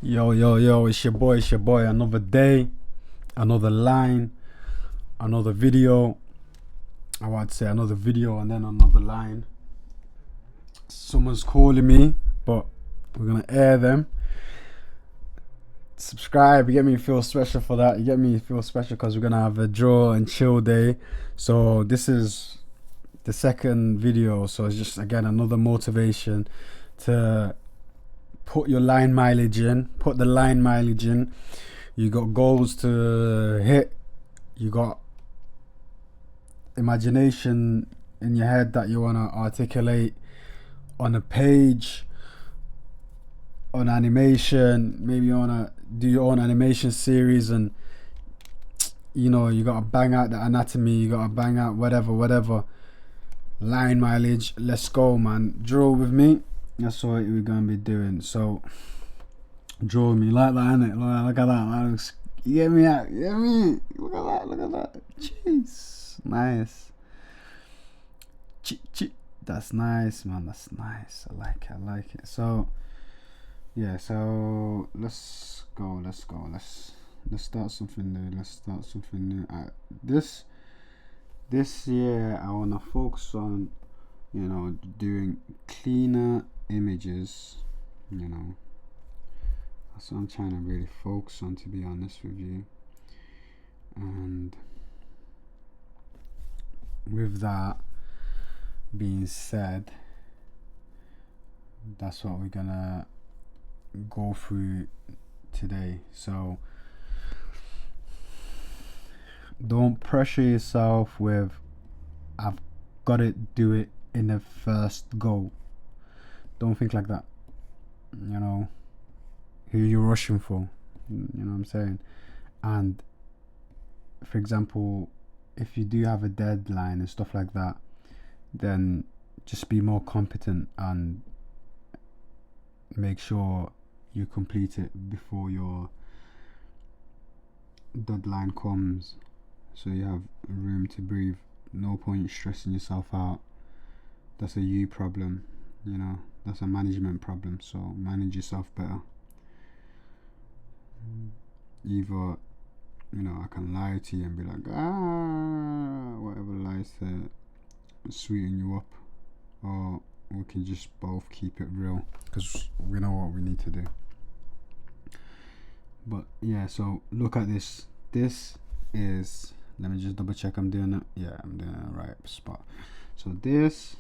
Yo, yo, yo, it's your boy. Another day, another line, another video. I want to say another video and then another line. Someone's calling me, but we're gonna air them. Subscribe, you get me? Feel special for that. You get me? Feel special because we're gonna have a draw and chill day. So this is the second video. So it's just again another motivation to put your line mileage in. Put the line mileage in. You got goals to hit. You got imagination in your head that you want to articulate on a page, on animation. Maybe you want to do your own animation series, and you know you got to bang out the anatomy, you got to bang out whatever. Line mileage, let's go, man. Draw with me. That's what we're gonna be doing. So draw me like that, innit? Look at that. That looks, you get me out? You get me? Look at that. Jeez, nice. That's nice, man. That's nice. I like it. So yeah, so let's go. Let's start something new. This year I wanna focus on, you know, doing cleaner images. You know, that's what I'm trying to really focus on, to be honest with you. And with that being said, that's what we're gonna go through today. So don't pressure yourself with I've got to do it in the first go. Don't think like that. You know who you're rushing for. You know what I'm saying? And for example, if you do have a deadline and stuff like that, then just be more competent and make sure you complete it before your deadline comes, so you have room to breathe. No point stressing yourself out. That's a you problem, you know. That's a management problem. So manage yourself better. Either, you know, I can lie to you and be like, whatever lies to sweeten you up, or we can just both keep it real because we know what we need to do. But yeah, so look at this. This is, let me just double check I'm doing it. Yeah, I'm doing it in the right spot. So this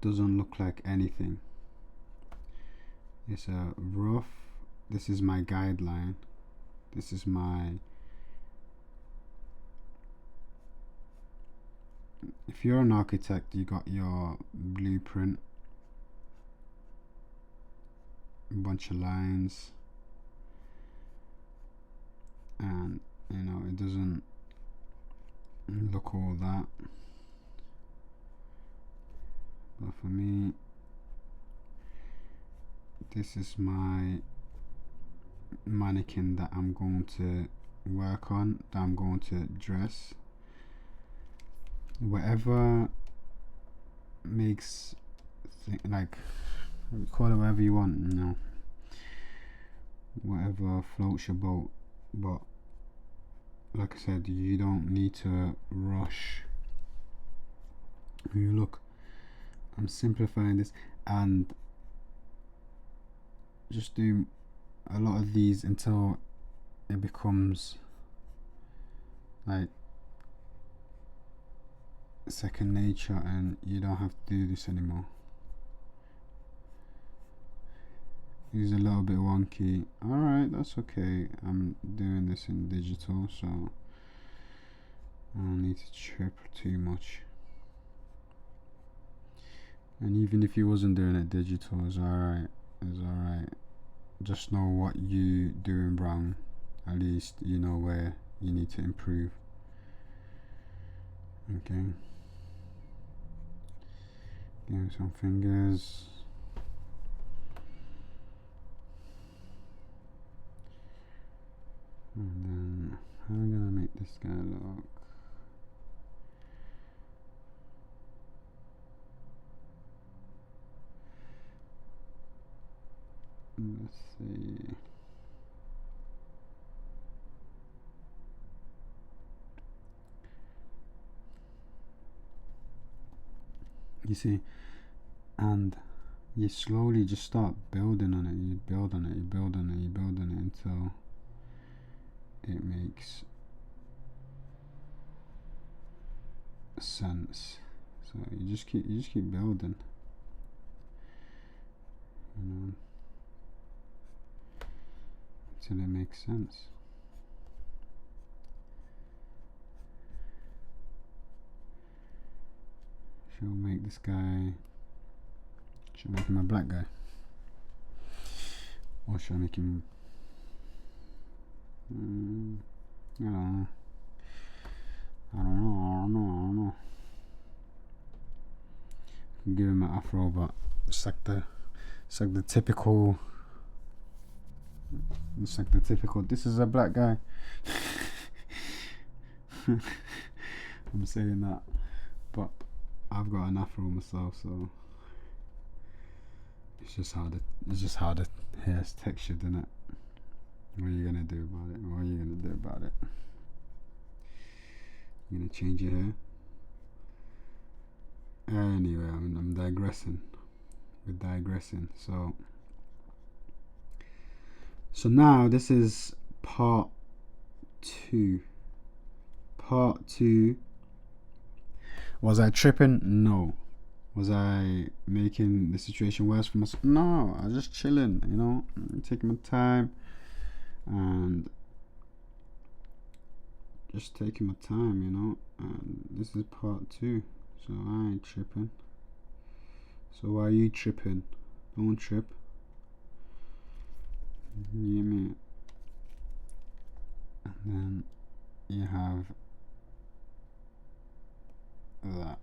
doesn't look like anything. It's a rough, this is my guideline. This is my, if you're an architect, you got your blueprint, a bunch of lines, and you know it doesn't look all that, but for me this is my mannequin that I'm going to work on, that I'm going to dress. Whatever makes like, call it whatever you want, you know, whatever floats your boat. But like I said, you don't need to rush. You look, I'm simplifying this, and just do a lot of these until it becomes like second nature and you don't have to do this anymore. It's a little bit wonky. Alright, that's okay. I'm doing this in digital, so I don't need to trip too much. And even if you wasn't doing it digital, it's alright. Just know what you doing wrong. At least you know where you need to improve. Okay. Give me some fingers. And then how am I gonna make this guy look? let's see. You see, and you slowly just start building on it. You build on it, you build on it, you build on it until it makes sense. So you just keep building, you know, until it makes sense. Should we make this guy? Should I make him a black guy? Or should I make him... I don't know. Give him an afro, but it's like the typical... It's like the typical, this is a black guy. I'm saying that, but I've got an afro myself, so it's just how the hair's textured, isn't it? What are you gonna do about it? What are you gonna do about it? You gonna change your hair? Anyway, I'm digressing. We're digressing. So now this is part 2. Part 2. Was I tripping? No. Was I making the situation worse for myself? No. I was just chilling, you know, taking my time and just taking my time, you know. And this is part 2, so I ain't tripping. So why are you tripping? Don't trip. You get me? And then you have that.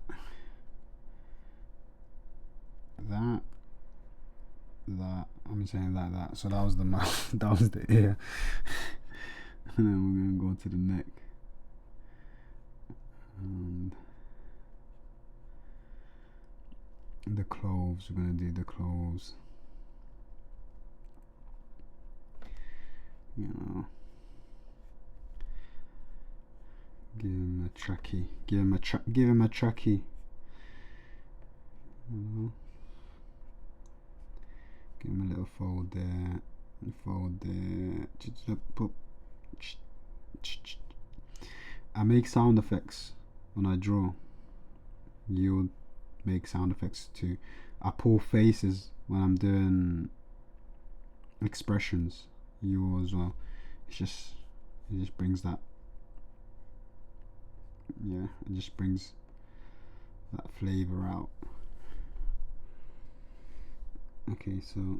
I'm saying that. So that was the mouth. That was the ear. And then we're gonna go to the neck. And the cloves. We're gonna do the cloves. You know. Give him a trachea. Give him a trachea. Give him a little fold there. I make sound effects when I draw. You'll make sound effects too. I pull faces when I'm doing expressions. You as well. It just brings that. Yeah, it just brings that flavor out. Okay, so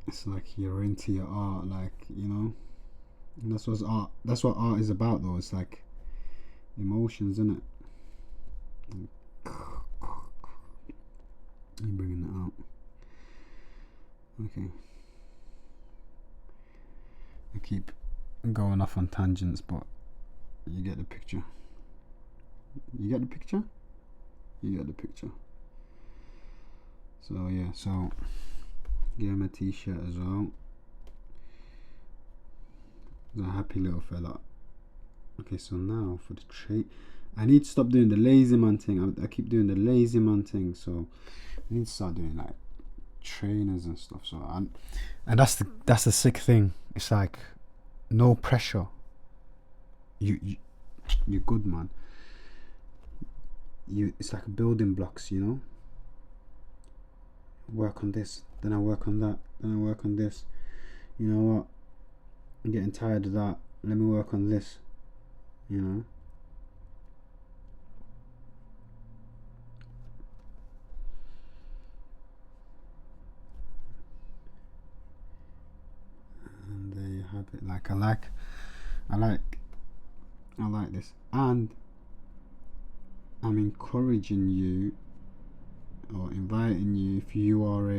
it's like you're into your art, like, you know. And that's what art is about, though. It's like emotions, isn't it? You're bringing it out. Okay. I keep going off on tangents, but you get the picture. You get the picture? You get the picture. So yeah, so give him a t-shirt as well. He's a happy little fella. Okay, so now for the trait, I need to stop doing the lazy man thing. I keep doing the lazy man thing, so I need to start doing like trainers and stuff. So and that's the sick thing. It's like no pressure. You're good, man. It's like building blocks, you know. Work on this, then I work on that, then I work on this. You know what? I'm getting tired of that. Let me work on this. You know. And there you have it. Like I like this, and I'm encouraging you or inviting you, if you are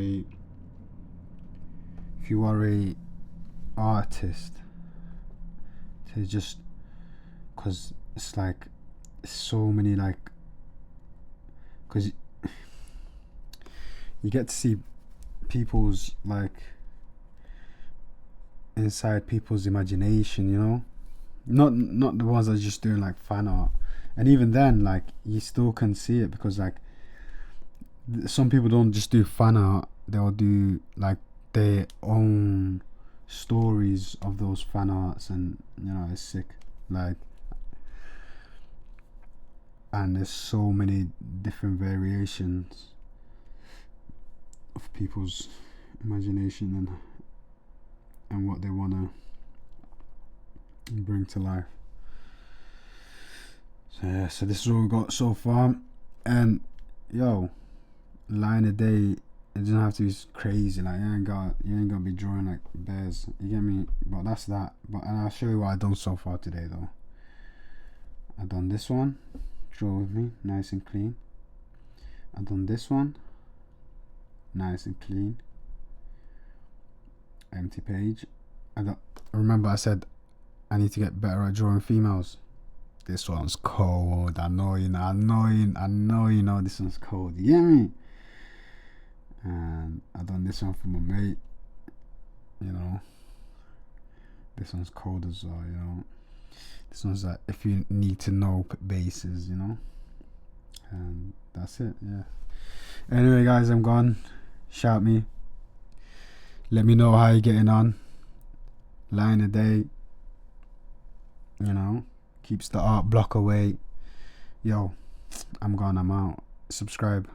a artist, to just, because it's like so many, like, because you get to see people's, like, inside people's imagination, you know, not the ones that are just doing like fan art. And even then, like, you still can see it, because like some people don't just do fan art, they'll do like their own stories of those fan arts, and you know, it's sick. Like, and there's so many different variations of people's imagination and what they want to bring to life. So yeah, so this is what we got so far. And yo, line a day, it doesn't have to be crazy. Like, you ain't gonna be drawing like bears, you get me? But that's that. But, and I'll show you what I've done so far today though. I've done this one, draw with me, nice and clean. I've done this one, nice and clean, empty page. Remember I said I need to get better at drawing females. This one's cold. I know you know this one's cold, you get me? And I've done this one for my mate, you know. This one's cold as well, you know. This one's like, if you need to know bases, you know. And that's it, yeah. Anyway guys, I'm gone. Shout me. Let me know how you're getting on. Line a day, you know. Keeps the art block away. Yo, I'm gone, I'm out. Subscribe.